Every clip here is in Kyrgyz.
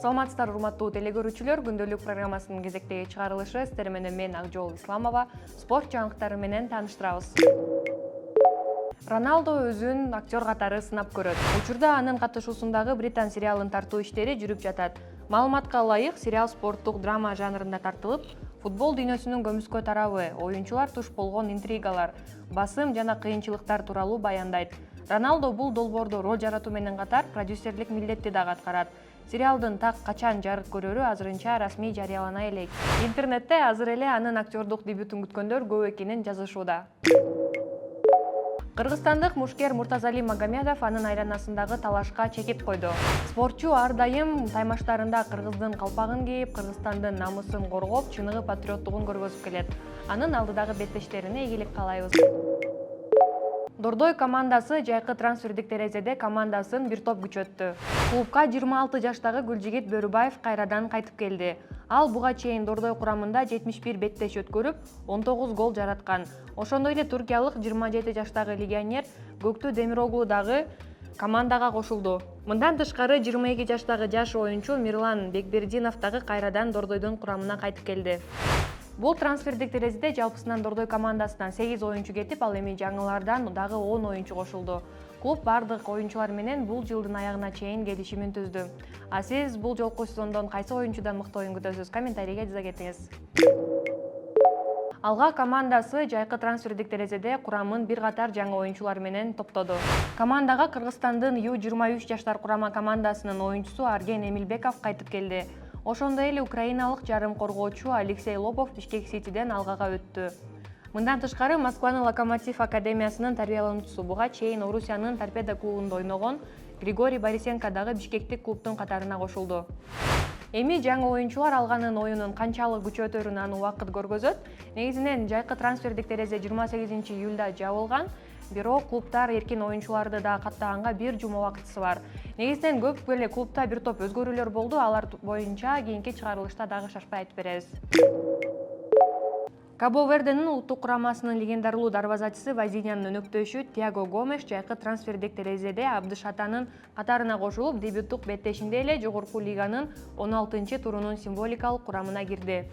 Саламатсыздар урматтуу телегөрүүчүлөр, күндөлүк программасынын кезектеги чыгарылышы сиздер менен мен Акжол Исламова спорт жаңылыктары менен тааныштырабыз. Роналдо өзүн актер катары сынап көрөт. Учурда анын катышуусундагы Британ сериалын тартуу иштери жүрүп жатат. Маалыматка ылайык, сериал спорттук драма жанрында тартылып, футбол дүйнөсүнүн көмүскө тарабы, оюнчулар туш болгон интригалар, басым жана кыйынчылыктар тууралуу баяндайт. Роналдо бул долбоордо роль жаратуу менен катар продюсерлик милдетти дагы аткарат. Сериалдын так качан жарык көрөрү азырынча расмий жарыялана элек. Интернетте азыр эле анын актердук дебютун күткөндөр көп экенин жазышууда. Кыргызстандык мушкер Муртазали Магомедов анын айланасындагы талашка чекит койду. Спортчу ар дайым таймаштарында кыргыздын калпагын кийип, Кыргызстандын намысын коргоп, чыныгы патриоттугун көргөзүп келет. Анын алдыдагы беттештерине ийгилик каалайбыз. Дордой командасы жайкы трансфердик терезеде командасын бир топ күчөттү. Клубка 26 жаштагы Гүлжигит Бөрүбаев кайрадан кайтып келди. Ал буга чейин Дордой курамында 71 беттеш өткөрүп, 19 гол жараткан. Ошондой эле туркиялык 27 жаштагы легионер Көктү Демироглу дагы командага кошулду. Мындан тышкары 22 жаштагы жаш оюнчу Мирлан Бекбердинов дагы кайрадан Дордойдун курамына кайтып келди. Бул трансфердик терезеде жалпысынан Дордой командасынан 8 оюнчу кетип, ал эми жаңылардан дагы 10 оюнчу кошулду. Клуб бардык оюнчулар менен бул жылдын аягына чейин келишимин түздү. А сиз бул жолку сезондон кайсы оюнчудан мыкты оюн күтөсүз? Комментарийге жаза кетиңиз. Алга командасы жайкы трансфердик терезеде курамын бир катар жаңы оюнчулар менен топтоду. Командага Кыргызстандын Ю-23 жаштар курама командасынын оюнчусу Арген Эмилбеков кайтып келди. Ошондой эле украиналык жарым коргоочу Алексей Лобов Бишкек Ситиден алгага өттү. Мындан тышкары Москванын Локомотив академиясынын тарбиялануучусу, буга чейин Орусиянын Торпедо клубунда ойногон Григорий Борисенко дагы бишкектик клубдун катарына кошулду. Эми жаңы оюнчулар алганын оюнун канчалык күчөтөрүн аны убакыт көргөзөт. Негизинен жайкы трансфердик терезе 28 июлда жабылган, бирок клубтар эркин оюнчуларды да каттаганга бир жума убактысы бар. Негизинен көп эле клубта бир топ өзгөрүүлөр болду, алар боюнча кийинки чыгарылышта дагы шашпай айтып беребиз. Кабо-Верденин улуттук курамасынын легендарлуу дарбазачысы Вазинянын өнөктөшү Тиаго Гомеш жайкы трансфердик терезеде Абдышатанын катарына кошулуп, дебюттук беттешинде эле жогорку лиганын 16-турунун символикалык курамына кирди.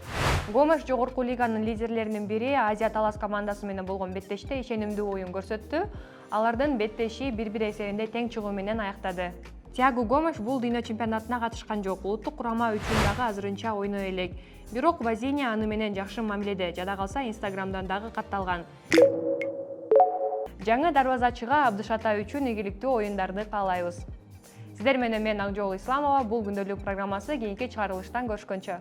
Гомеш жогорку лиганын лидерлеринин бири Азия Талас командасы менен болгон беттеште ишенимдүү оюн көрсөттү. Алардын беттеши 1-1 эсебинде тең чыгуу менен аяктады. Тиаго Гомеш бул дүйнө чемпионатына катышкан жок, улуттук курама үчүн дагы азырынча ойной элек. Бирок Вазиня аны менен жакшы мамиледе, жада калса Инстаграмдан дагы катталган. Жаңы дарбазачыга Абдышата үчүн ийгиликтүү оюндарды каалайбыз. Сиздер менен мен Акжол Исламова, бул күндөлүк программасы кийинки чыгарылыштан көрүшкөнчө.